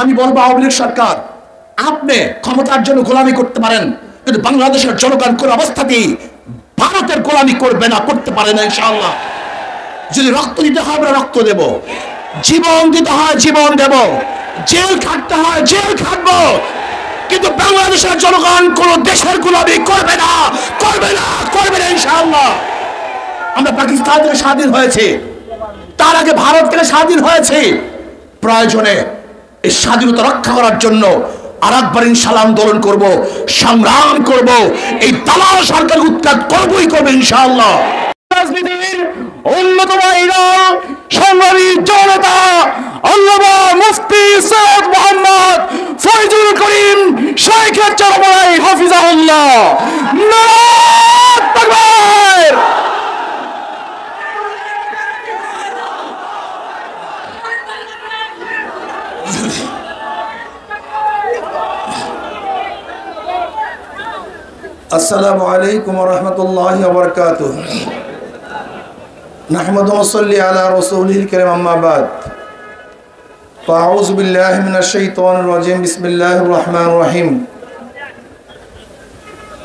আমি বলবো আওয়ামী লীগ সরকার, আপনি ক্ষমতার জন্য গোলামি করতে পারেন, কিন্তু বাংলাদেশের জনগণ কোন অবস্থাতেই ভারতের গোলামি করবে না, করতে পারে না ইনশাআল্লাহ। যদি রক্ত দিতে হয় আমরা রক্ত দেব, জীবন দিতে হয় জীবন দেব, জেল খাটতে হয় জেল খাটবো, কিন্তু বাংলাদেশের জনগণ কোন দেশের গোলামি করবে না, করবে না, করবে না ইনশাআল্লাহ। আমরা পাকিস্তান থেকে স্বাধীন হয়েছে, তার আগে ভারত থেকে স্বাধীন হয়েছে। প্রয়োজনে এই স্বাধীনতা রক্ষা করার জন্য আরেকবার ইনশাআল্লাহ আন্দোলন করব, সংগ্রাম করব, এই দালাল সরকার উৎখাত করবই করবে ইনশাআল্লাহ। রাজনীতির অন্যতম সংগ্রামী জনতা আল্লামা মুফতি সৈয়দ মোহাম্মদ ফয়জুল করিম শেখ চরমনাই হাফিজাহুল্লাহ। নারায়ে তাকবীর। আসসালামু আলাইকুম ওয়া রাহমাতুল্লাহি ওয়া বারাকাতুহু। নাহমাদু ওয়া নুসাল্লি আলা রাসূলিল কারীম, আম্মা বাদ। ফাআউযু বিল্লাহি মিনাশ শাইতানির রাজীম। বিসমিল্লাহির রাহমানির রাহিম।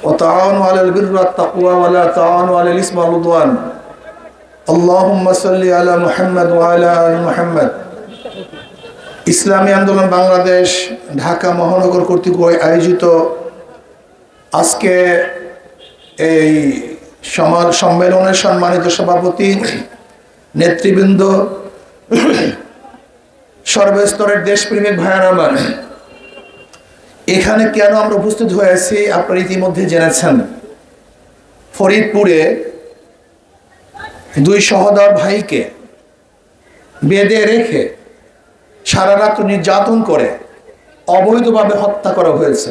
ওয়া তাআওয়ানু আলাল বিররি ওয়াত তাকওয়া ওয়া লা তাআওয়ানু আলাল ইসমি ওয়াল উদওয়ান। আল্লাহুম্মা সাল্লি আলা মুহাম্মাদ ওয়া আলা আলি মুহাম্মাদ। ইসলামী আন্দোলন বাংলাদেশ ঢাকা মহানগর কর্তৃক আয়োজিত আজকে এই সম্মেলনের সম্মানিত সভাপতি, নেতৃবৃন্দ, সর্বস্তরের দেশপ্রেমিক ভাইয়েরা আমার, এখানে কেন আমরা উপস্থিত হয়েছি আপনারা ইতিমধ্যে জেনেছেন। ফরিদপুরে দুই সহোদর ভাইকে বেঁধে রেখে সারা রাত নির্যাতন করে অবৈধভাবে হত্যা করা হয়েছে।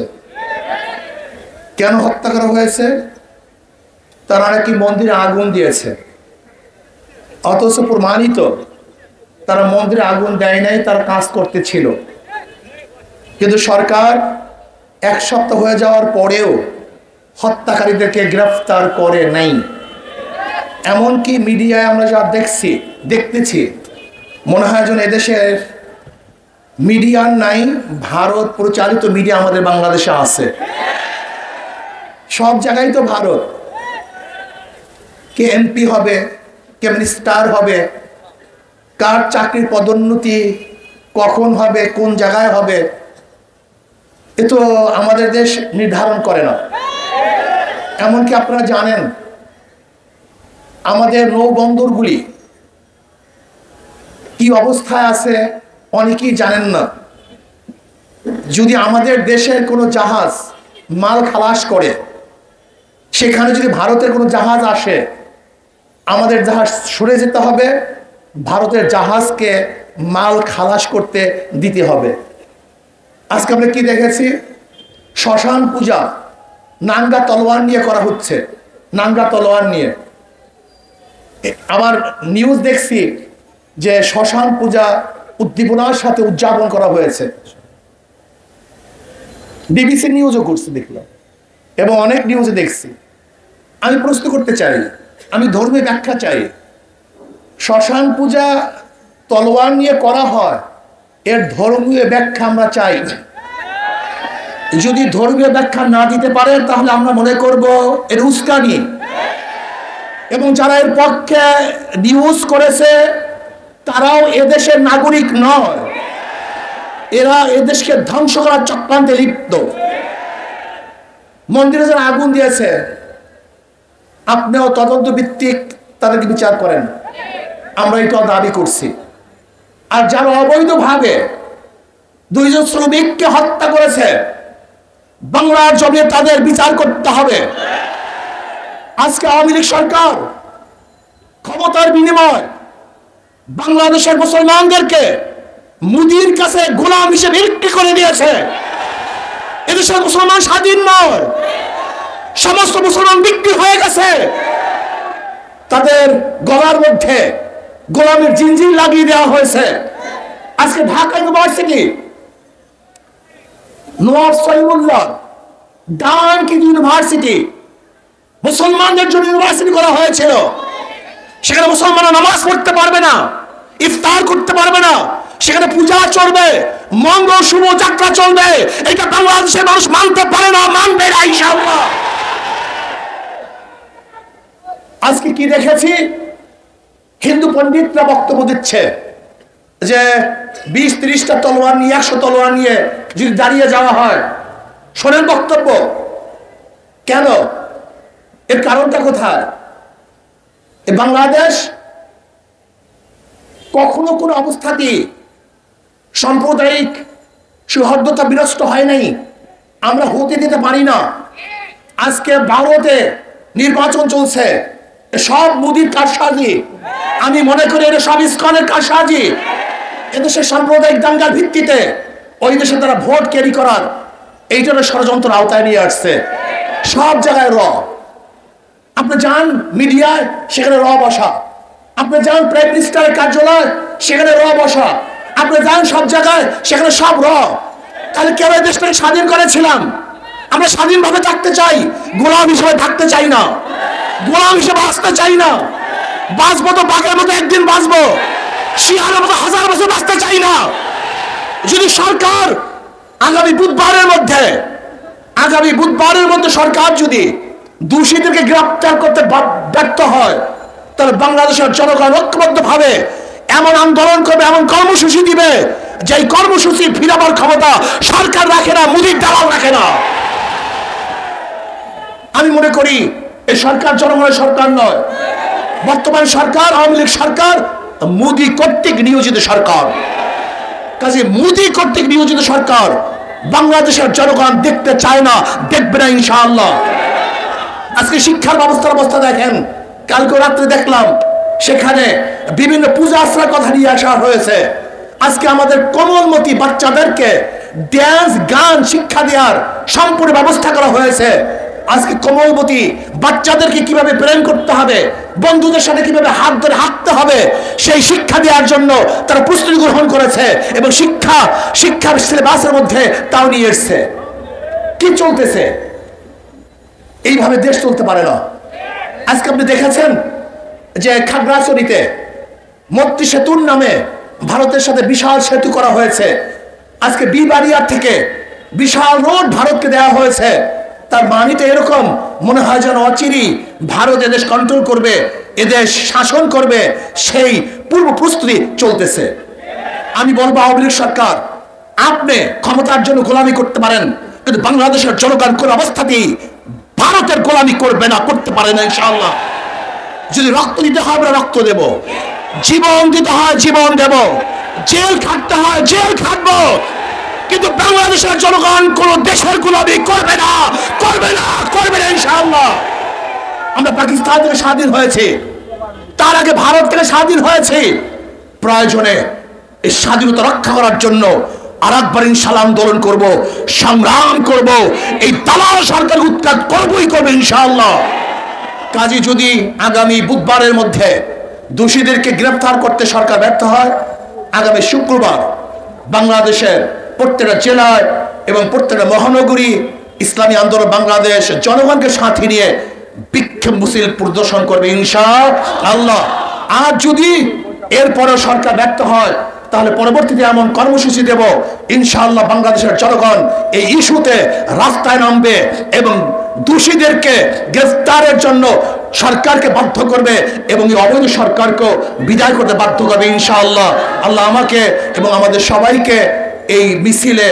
কেন হত্যা করা হয়েছে? তারা নাকি মন্দিরে আগুন দিয়েছে, অথচ প্রমাণিত তারা মন্দিরে আগুন দেয় নাই, তারা কাজ করতে ছিল। কিন্তু সরকার এক সপ্তাহ হয়ে যাওয়ার পরেও হত্যাকারীদেরকে গ্রেফতার করে নাই। এমনকি মিডিয়ায় আমরা যা দেখতেছি, মনে হয় যেন এদেশের মিডিয়ার নাই, ভারত পরিচালিত মিডিয়া আমাদের বাংলাদেশে আছে। সব জায়গায় তো ভারত, কে এমপি হবে, কে মিনিস্টার হবে, কার চাকরির পদোন্নতি কখন হবে, কোন জায়গায় হবে, এ তো আমাদের দেশ নির্ধারণ করে না। এমনকি আপনারা জানেন আমাদের নৌবন্দরগুলি কি অবস্থায় আছে অনেকেই জানেন না। যদি আমাদের দেশের কোনো জাহাজ মাল খালাস করে, সেখানে যদি ভারতের কোনো জাহাজ আসে, আমাদের জাহাজ সরে যেতে হবে, ভারতের জাহাজকে মাল খালাস করতে দিতে হবে। আজকে আমরা কি দেখেছি? শ্মশান পূজা নাঙ্গা তলোয়ার নিয়ে করা হচ্ছে, নাঙ্গা তলোয়ার নিয়ে। আবার নিউজ দেখছি যে শ্মশান পূজা উদ্দীপনার সাথে উদযাপন করা হয়েছে। বিবিসি নিউজও করছে দেখলাম, এবং অনেক নিউজে দেখছি। আমি প্রশ্ন করতে চাই, আমি ধর্মীয় ব্যাখ্যা চাই। শ্মশান পূজা তলোয়ার নিয়ে করা হয়, এর ধর্মীয় ব্যাখ্যা আমরা চাই। যদি ধর্মীয় ব্যাখ্যা না দিতে পারে তাহলে আমরা মনে করব এর উস্কানি, এবং যারা এর পক্ষে নিউজ করেছে তারাও এদেশের নাগরিক নয়, এরা এদেশকে ধ্বংস করার চক্রান্তে লিপ্ত। মন্দিরে যারা আগুন দিয়েছে আপনিও তদন্ত ভিত্তিক তাদেরকে বিচার করেন, আমরা এটা দাবি করছি। আর যারা অবৈধভাবে দুইজন শ্রমিককে হত্যা করেছে, বাংলার জমিনে তাদের বিচার করতে হবে। আজকে আওয়ামী লীগ সরকার ক্ষমতার বিনিময় বাংলাদেশের মুসলমানদেরকে মুদির কাছে গোলাম হিসেবে বিক্রি করে দিয়েছে। এদেশের মুসলমান স্বাধীন নয়, সমস্ত মুসলমান বিক্রি হয়ে গেছে। তাদের গলার মধ্যে গোলামের জিনজির লাগিয়ে দেওয়া হয়েছে। আজকে Dhaka university Nawab Salimullah donkey university মুসলমানদের জন্য ইউনিভার্সিটি করা হয়েছিল। সেখানে মুসলমানরা নামাজ পড়তে পারবে না, ইফতার করতে পারবে না, সেখানে পূজা চলবে, মঙ্গল শুভ যাত্রা চলবে, এটা বাংলাদেশের মানুষ মানতে পারে না, মানবে না ইনশাআল্লাহ। আজকে কি দেখেছি, হিন্দু পণ্ডিতরা বক্তব্য দিচ্ছে যে 20-30টা তলোয়ার নিয়ে 100 তলোয়ার নিয়ে যদি দাঁড়িয়ে যাওয়া হয়। শোনেন বক্তব্য, কেন, এর কারণটা কোথায়? বাংলাদেশ কখনো কোনো অবস্থাতেই সাম্প্রদায়িক সৌহার্দ্যতা বিনষ্ট হয় নাই, আমরা হতে দিতে পারি না। আজকে ভারতে নির্বাচন চলছে, সব মোদির কারসাজি, আমি মনে করি এটা সব ইসকনের কারসাজি। এদেশের সাম্প্রদায়িক দাঙ্গার ভিত্তিতে ওই দেশে তারা ভোট ক্যারি করার এইটার ষড়যন্ত্র আওতায় নিয়ে আসছে। সব জায়গায় র, আপনি যান মিডিয়ায় সেখানে র বসা, আপনি যান প্রাইম মিনিস্টারের কার্যালয় সেখানে র বসা, আপনি যান সব জায়গায় সেখানে সব র। তাহলে কেন এই দেশটাকে স্বাধীন করেছিলাম? আমরা স্বাধীনভাবে থাকতে চাই, গোলাম হিসেবে থাকতে চাই না, গোলাম হিসেবে বাঁচতে চাই না। বাঁচবো তো বাঘের মতো একদিন বাঁচবো, শিয়ালের মতো 1000 বছর বাঁচতে চাই না। যদি সরকার আগামী বুধবারের মধ্যে সরকার যদি দোষীদেরকে গ্রেফতার করতে ব্যর্থ হয়, তাহলে বাংলাদেশের জনগণ ঐক্যবদ্ধভাবে এমন আন্দোলন করবে, এমন কর্মসূচি দিবে, যে কর্মসূচি ফিরাবার ক্ষমতা সরকার রাখে না, মোদির দালাল রাখে না। আমি মনে করি এই সরকার জনগণের সরকার নয়, বর্তমান সরকার আওয়ামী লীগ সরকার মোদি কর্তৃক নিয়োজিত সরকার। কাজে মোদি কর্তৃক নিয়োজিত সরকার বাংলাদেশের জনগণ দেখতে চায় না, দেখবে না ইনশাআল্লাহ। আজকে শিক্ষার ব্যবস্থার অবস্থা দেখেন, কালকে রাত্রে দেখলাম সেখানে বিভিন্ন পূজা আশ্রয়ের কথা নিয়ে আসা হয়েছে। আজকে আমাদের কোমলমতি বাচ্চাদেরকে ড্যান্স গান শিক্ষা দেওয়ার সম্পূর্ণ ব্যবস্থা করা হয়েছে। আজকে কোমলমতি বাচ্চাদেরকে কিভাবে প্রেম করতে হবে, বন্ধুদের সাথে কিভাবে হাত ধরে হাঁটতে হবে, সেই শিক্ষা দেওয়ার জন্য তারা প্রস্তুতি গ্রহণ করেছে এবং শিক্ষার সিলেবাসের মধ্যে তাও নিয়ে এসছে। কি চলতেছে? এইভাবে দেশ চলতে পারে না। আজকে আপনি দেখেছেন যে খাগড়াছড়িতে মৈত্রী সেতুর নামে ভারতের সাথে বিশাল সেতু করা হয়েছে। আজকে বিবাড়িয়ার থেকে বিশাল রোড ভারতকে দেওয়া হয়েছে। তার মানিতে এরকম মনে হয় যেন অচিরি ভারত এদেশ কন্ট্রোল করবে, এদেশ শাসন করবে, সেই পূর্ব প্রস্তুতি চলতেছে। আমি বলবো আওয়ামী লীগ সরকার, আপনি ক্ষমতার জন্য গোলামি করতে পারেন, কিন্তু বাংলাদেশের জনগণ কোন অবস্থাতেই ভারতের গোলামি করবে না, করতে পারে না ইনশাআল্লাহ। যদি রক্ত দিতে হয় আমরা রক্ত দেব, জীবন দিতে হয় জীবন দেব, জেল খাটতে হয় জেল খাটবো, কিন্তু বাংলাদেশের জনগণ কোন দেশের গোলামি করবে না, করবে না, করবে না ইনশাআল্লাহ। আমরা পাকিস্তান থেকে স্বাধীন হয়েছে, তার আগে ভারত থেকে স্বাধীন হয়েছে। প্রয়োজনে এই স্বাধীনতা রক্ষা করার জন্য আরেকবার ইনশাআল্লাহ আন্দোলন করব, সংগ্রাম করব, এই দালাল সরকার উৎখাত করবই করবে ইনশাআল্লাহ। কাজে যদি আগামী বুধবারের মধ্যে দোষীদেরকে গ্রেফতার করতে সরকার ব্যর্থ হয়, আগামী শুক্রবার বাংলাদেশের প্রত্যেকটা জেলায় এবং প্রত্যেকটা মহানগরী ইসলামী আন্দোলন বাংলাদেশ জনগণকে সাথে নিয়ে বিক্ষোভ মিছিল প্রদর্শন করবে ইনশাআল্লাহ। আর যদি এরপরে সরকার ব্যর্থ হয়, তাহলে পরবর্তীতে এমন কর্মসূচি দেব ইনশাআল্লাহ। বাংলাদেশের জনগণ এই ইস্যুতে রাস্তায় নামবে এবং দোষীদেরকে গ্রেফতারের জন্য সরকারকে বাধ্য করবে এবং এই অবৈধ সরকারকে বিদায় করতে বাধ্য করবে ইনশাআল্লাহ। আল্লাহ আমাকে এবং আমাদের সবাইকে এই মিছিলে